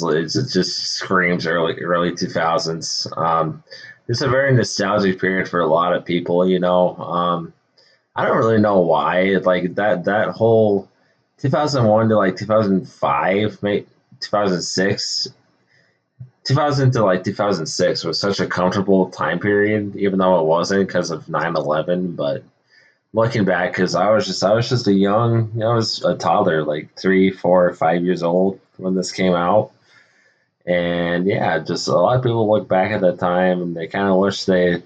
Speaker 1: screams early 2000s. It's a very nostalgic period for a lot of people. I don't really know why. Like that whole 2001 to like 2005, maybe 2006. 2000 to like 2006 was such a comfortable time period, even though it wasn't because of 9/11. But looking back, because I was just I was a toddler, like 3, 4, 5 years old when this came out, and yeah, just a lot of people look back at that time and they kind of wish they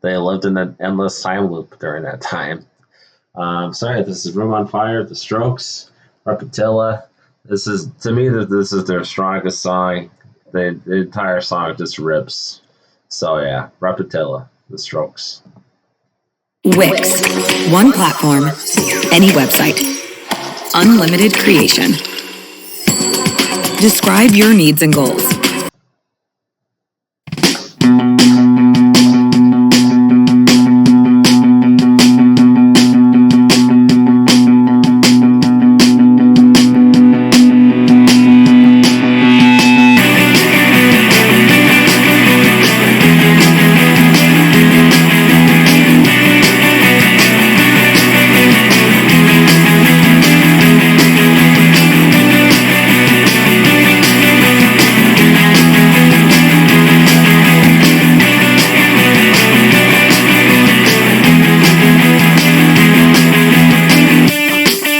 Speaker 1: lived in an endless time loop during that time. Sorry, this is Room on Fire, The Strokes, Repetilla. This is to me this is their strongest song. The entire song just rips. So yeah, Repetilla, The Strokes.
Speaker 15: Wix. One platform, any website. Unlimited creation. Describe your needs and goals.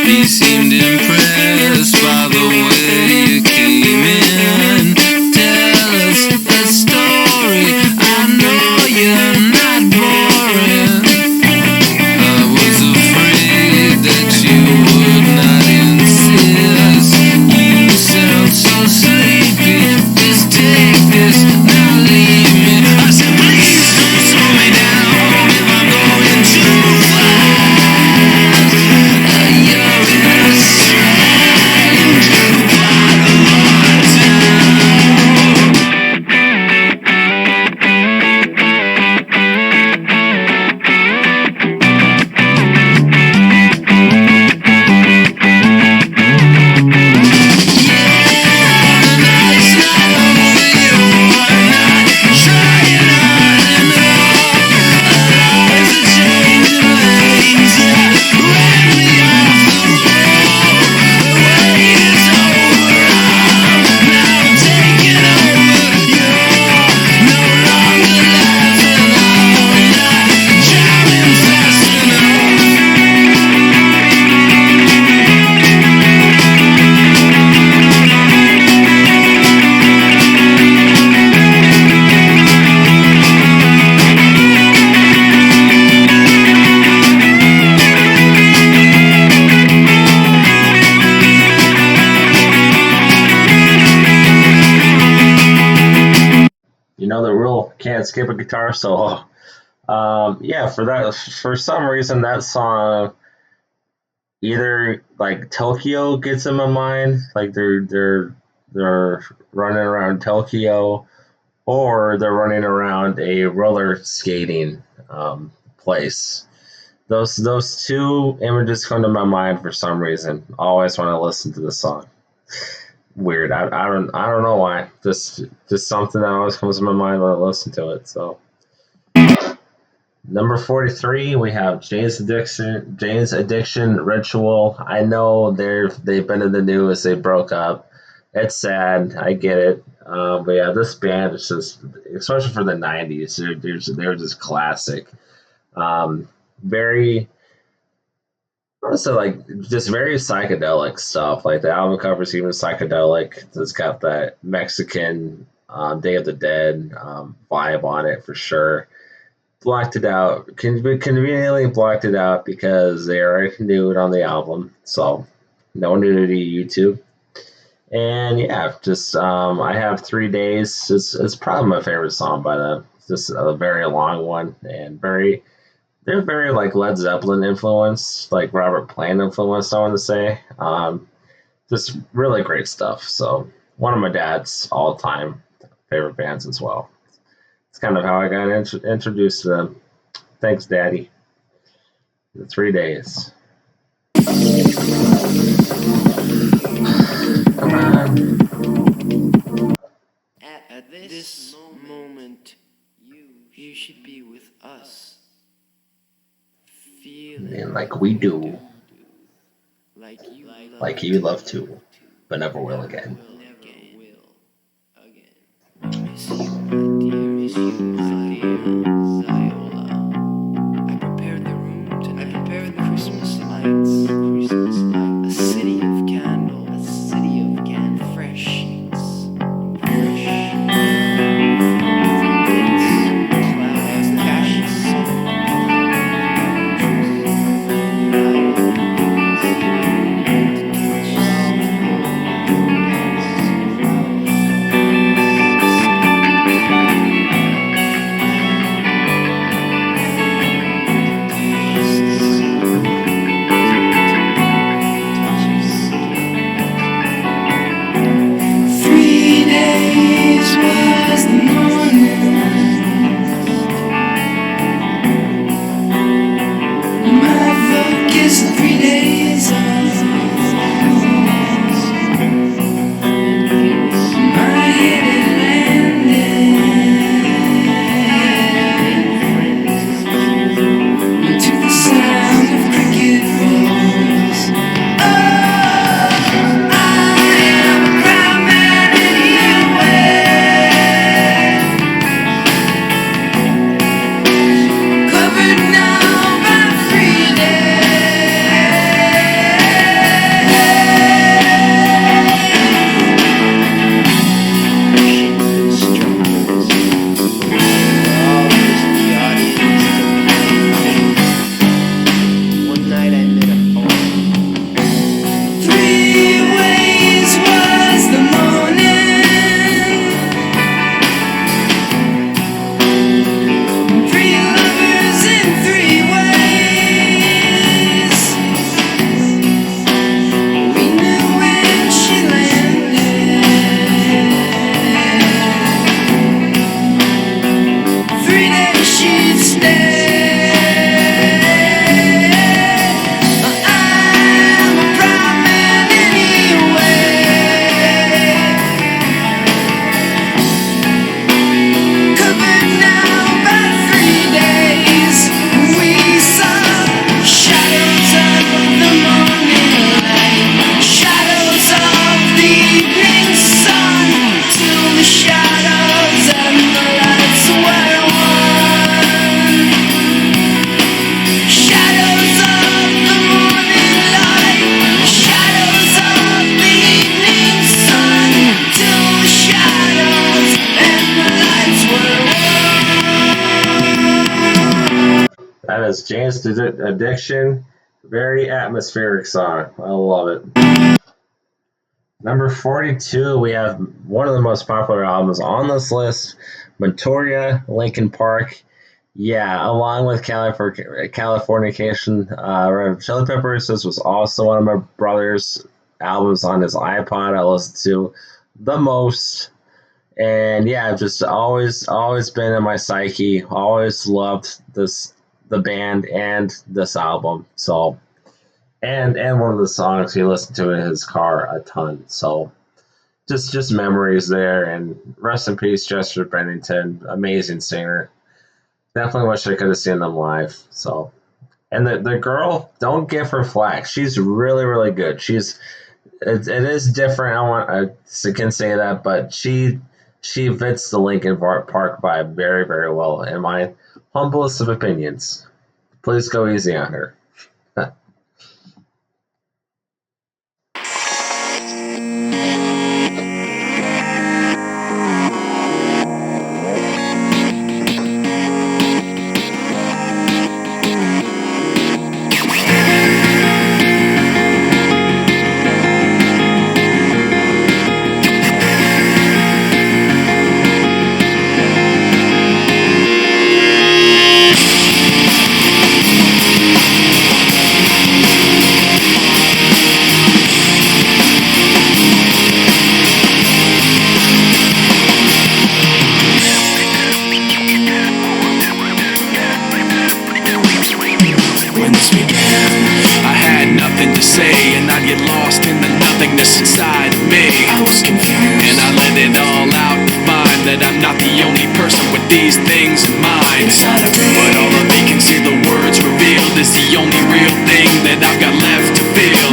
Speaker 3: He seemed impressed by the way you came in. Tell us a story. I know you're not boring. I was afraid that you would not insist. You sound so sleepy. Just take this, now leave me. I said, please don't slow me down if I'm going too fast. You're in a strange part of our
Speaker 1: You know the rule: can't skip a guitar solo. Yeah, for some reason that song either like Tokyo gets in my mind, like they're running around Tokyo, or they're running around a roller skating place. Those two images come to my mind for some reason. Always when I listen to the song. Weird. I don't know why. Just something that always comes to my mind when I listen to it. So number 43, we have Jane's Addiction Ritual. I know they've been in the news. They broke up. It's sad. I get it. But yeah, this band is just, especially for the 90s, they're just classic. Very, also like just very psychedelic stuff. Like the album cover's even psychedelic. It's got that Mexican Day of the Dead vibe on it for sure. Blocked it out. Conveniently blocked it out because they already knew it on the album. So no nudity YouTube. And yeah, just I have 3 days. It's probably my favorite song by them. It's just a very long one and they're very like Led Zeppelin influenced, like Robert Plant influenced, I want to say. just really great stuff. So one of my dad's all-time favorite bands as well. It's kind of how I got introduced to them. Thanks, Daddy. The 3 days. Come on.
Speaker 14: At this moment, you should be with us.
Speaker 1: And like we do, like you love to, but never will again.
Speaker 14: I prepared the room tonight. I prepared the Christmas lights. A city of candles. A city of candles. Fresh sheets. Fresh. Clouds. Ashes.
Speaker 1: That is Jane's Addiction. Very atmospheric song. I love it. Number 42, we have one of the most popular albums on this list, Montoya, Linkin Park. Yeah, along with Californication, Red Hot Chili Peppers. This was also one of my brother's albums on his iPod I listened to the most. And yeah, I've just always been in my psyche. Always loved the band and this album. So and one of the songs he listened to in his car a ton. So just memories there. And rest in peace, Chester Bennington, amazing singer. Definitely wish I could have seen them live. So, and the girl, don't give her flack. She's really really good. It is different. I can say that, but she fits the Linkin Park vibe very very well in my humblest of opinions. Please go easy on her.
Speaker 3: And I let it all out and find that I'm not the only person with these things in mind. But all of vacancy, the words revealed, is the only real thing that I've got left to feel.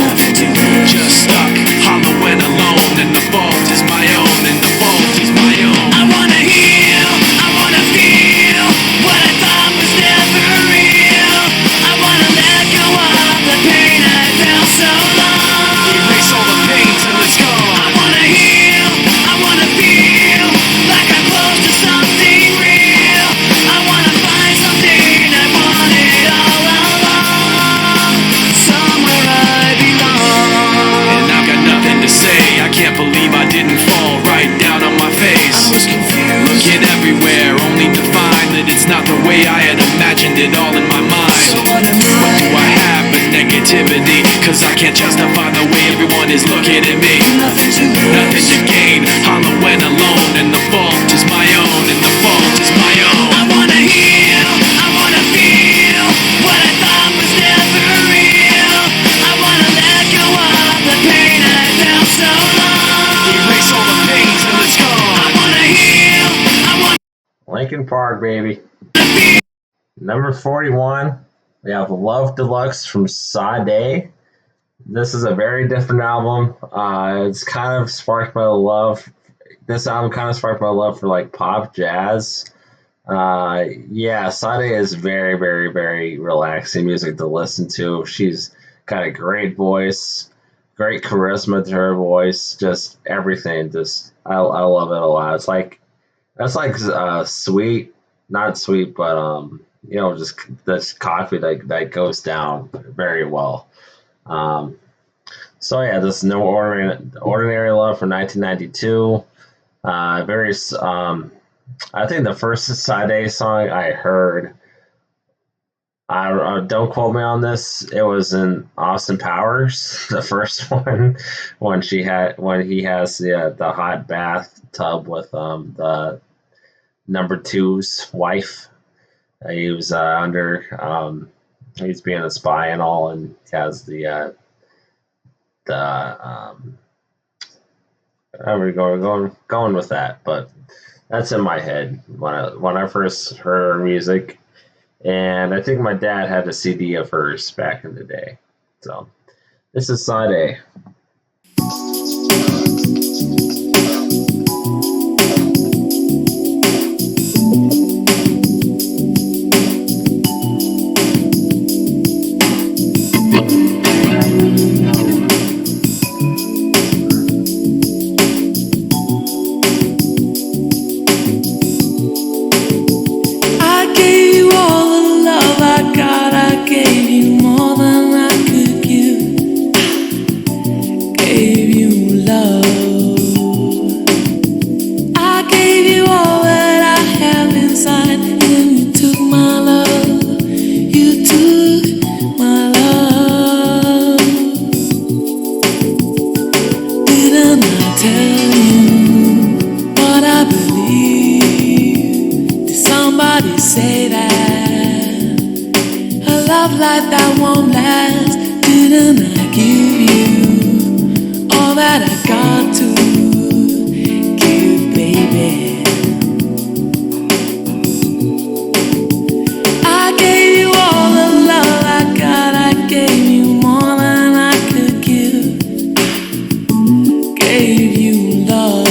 Speaker 3: Just stuck, hollow and alone, and the fault is my own, and the fault is my own.
Speaker 10: I wanna heal, I wanna feel what I thought was never real. I wanna let go of the pain I felt so long.
Speaker 3: Erase all the pain till it's gone.
Speaker 10: I wanna heal, I wanna feel like I'm close to something real. I wanna find something I wanted all along, somewhere I belong.
Speaker 3: And I've got nothing to say, I can't believe I didn't fall right down on my face.
Speaker 10: I was confused,
Speaker 3: looking everywhere, only to find that it's not the way I had imagined it all in my mind.
Speaker 10: so what am
Speaker 3: What
Speaker 10: I?
Speaker 3: do I have but negativity? Cause I can't justify the way everyone is looking at me.
Speaker 10: Nothing to lose,
Speaker 3: Nothing to gain, hollow and alone, and the fault is my own, and the fault is my own.
Speaker 10: I wanna heal, I wanna feel what I thought was never real. I wanna let go of the pain I felt so long.
Speaker 3: Erase all the pain till it's gone.
Speaker 10: I wanna heal, I wanna
Speaker 1: Linkin Park, baby. Number 41, we have Love Deluxe from Sade. This is a very different album. It's kind of sparked my love. This album kind of sparked my love for like pop jazz. Yeah, Sade is very, very, very relaxing music to listen to. She's got a great voice, great charisma to her voice, just everything. Just I love it a lot. It's like that's like sweet, not sweet, but just this coffee that goes down very well. So yeah, this No Ordinary Love from 1992. Very I think the first Sade song I heard, I don't quote me on this, it was in Austin Powers, the first one, when he has the hot bathtub with the number two's wife. He was he's being a spy and all, and has the I'm going with that, but that's in my head when I first heard her music, and I think my dad had a CD of hers back in the day. So this is Sade.
Speaker 10: Say that a love like that won't last. Didn't I give you all that I got to give, baby? I gave you all the love I got. I gave you more than I could give. Gave you love.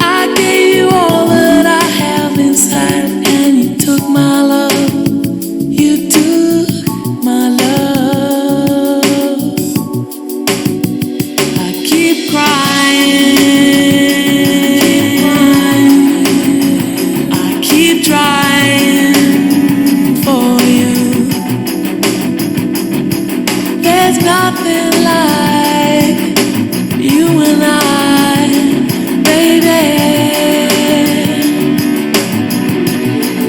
Speaker 10: I gave you all that I have inside, and you took my love. You took my love. I keep crying. I keep trying for you. There's nothing like you and I, baby.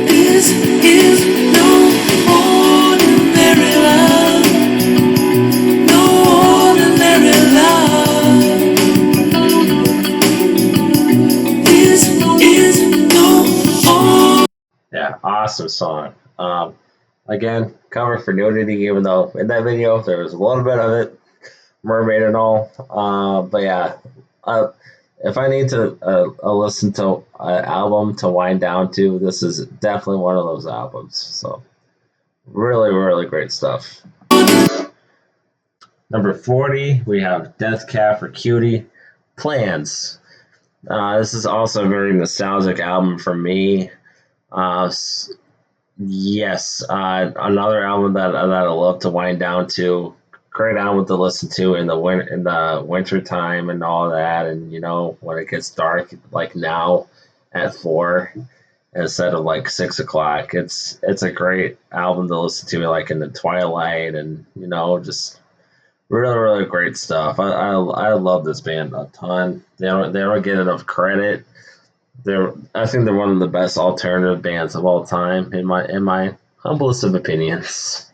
Speaker 10: This is no ordinary love. No ordinary love. This is no
Speaker 1: Yeah, awesome song. Again, cover for nudity, even though in that video there was a little bit of it. Mermaid and all. But yeah, if I need to listen to an album to wind down to, this is definitely one of those albums. So really, really great stuff. Number 40, we have Death Cab for Cutie, Plans. This is also a very nostalgic album for me. Yes, another album that I love to wind down to. Great album to listen to in the winter time and all that, and when it gets dark, like now at 4 instead of like 6 o'clock. It's a great album to listen to, like in the twilight, and just really, really great stuff. I love this band a ton. They don't get enough credit. I think they're one of the best alternative bands of all time, in my humblest of opinions.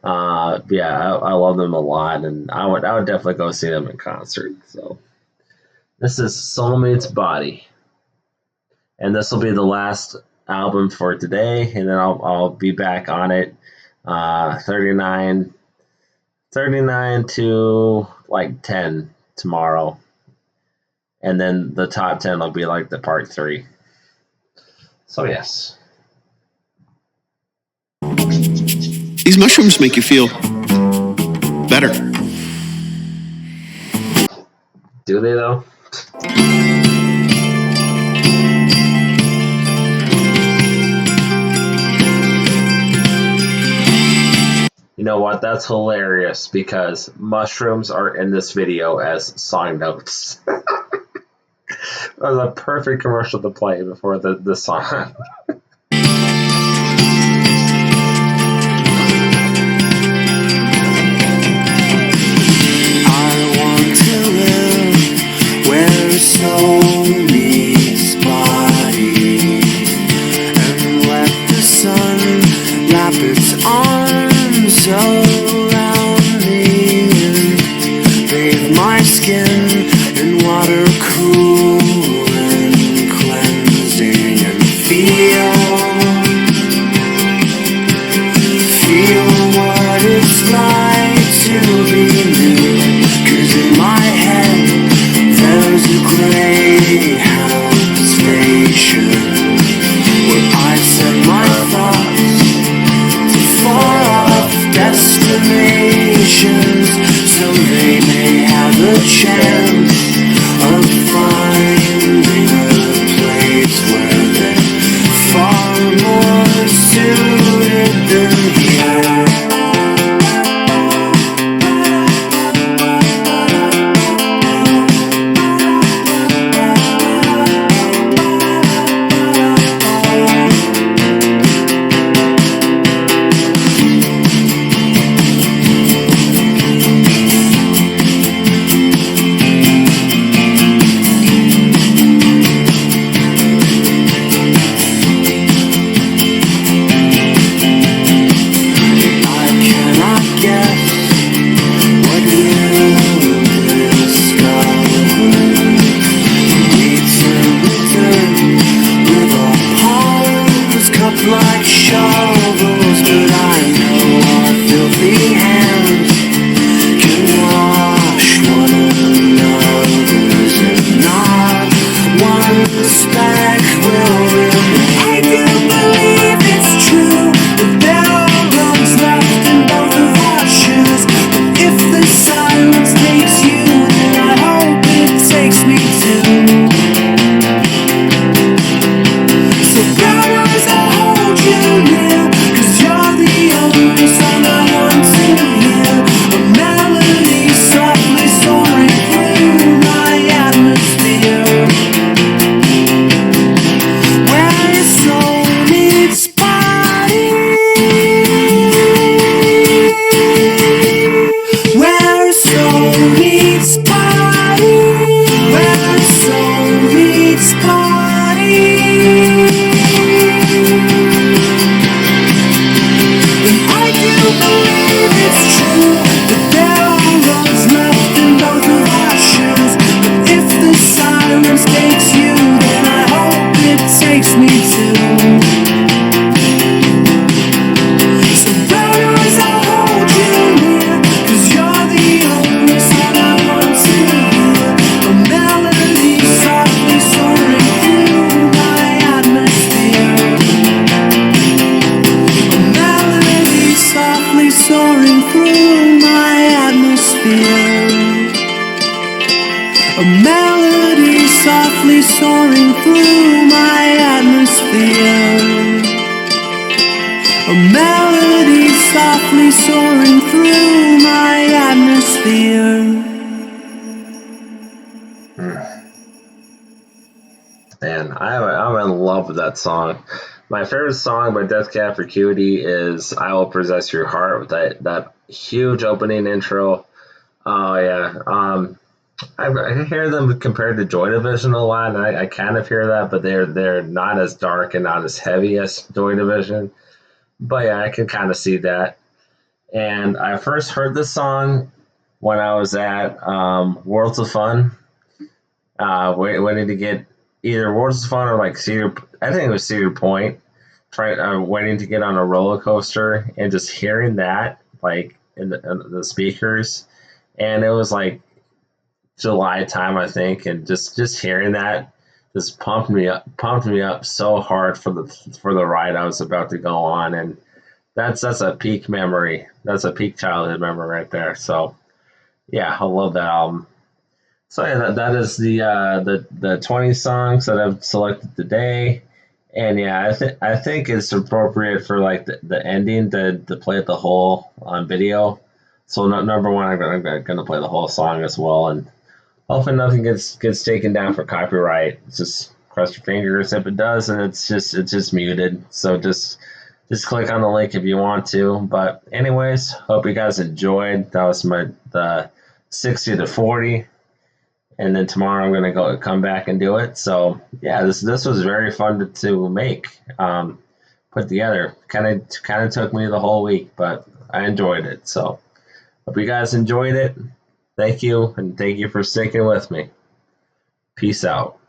Speaker 1: Yeah, I love them a lot, and I would definitely go see them in concert. So this is Soulmate's Body, and this will be the last album for today, and then I'll be back on it. 39 to like 10 tomorrow, and then the top 10 will be like the part 3. So yes,
Speaker 12: These mushrooms make you feel better.
Speaker 1: do they though? You know what? That's hilarious because mushrooms are in this video as song notes. That was a perfect commercial to play before the song.
Speaker 4: Where soul meets body, and let the sun wrap its arms around me and bathe my skin in water cool and cleansing, and feel what it's like to be new. 'Cause in my head there's a Greyhound station where I set my thoughts to far-off destinations, so they may have a chance of finding a place where they're far more suited than here.
Speaker 10: A melody softly soaring through my atmosphere. A melody softly soaring through my atmosphere.
Speaker 1: Man, I'm in love with that song. My favorite song by Death Cab for Cutie is "I Will Possess Your Heart" with that huge opening intro. Oh yeah, I hear them compared to Joy Division a lot, and I kind of hear that, but they're not as dark and not as heavy as Joy Division. But yeah, I can kind of see that. And I first heard this song when I was at Worlds of Fun, waiting to get either Worlds of Fun or like Cedar. I think it was Cedar Point. Waiting to get on a roller coaster and just hearing that like in the speakers, and it was like July time, I think, and just hearing that just pumped me up so hard for the ride I was about to go on, and that's a peak memory. That's a peak childhood memory right there. So yeah, I love that album. So yeah, that is the 20 songs that I've selected today, and yeah, I think it's appropriate for like the ending to play it the whole on video. So number one, I'm gonna play the whole song as well, and hopefully nothing gets taken down for copyright. Just cross your fingers if it does, and it's just muted. So just click on the link if you want to. But anyways, hope you guys enjoyed. That was the 60 to 40, and then tomorrow I'm gonna come back and do it. So yeah, this was very fun to make, put together. Kind of took me the whole week, but I enjoyed it. So hope you guys enjoyed it. Thank you, and thank you for sticking with me. Peace out.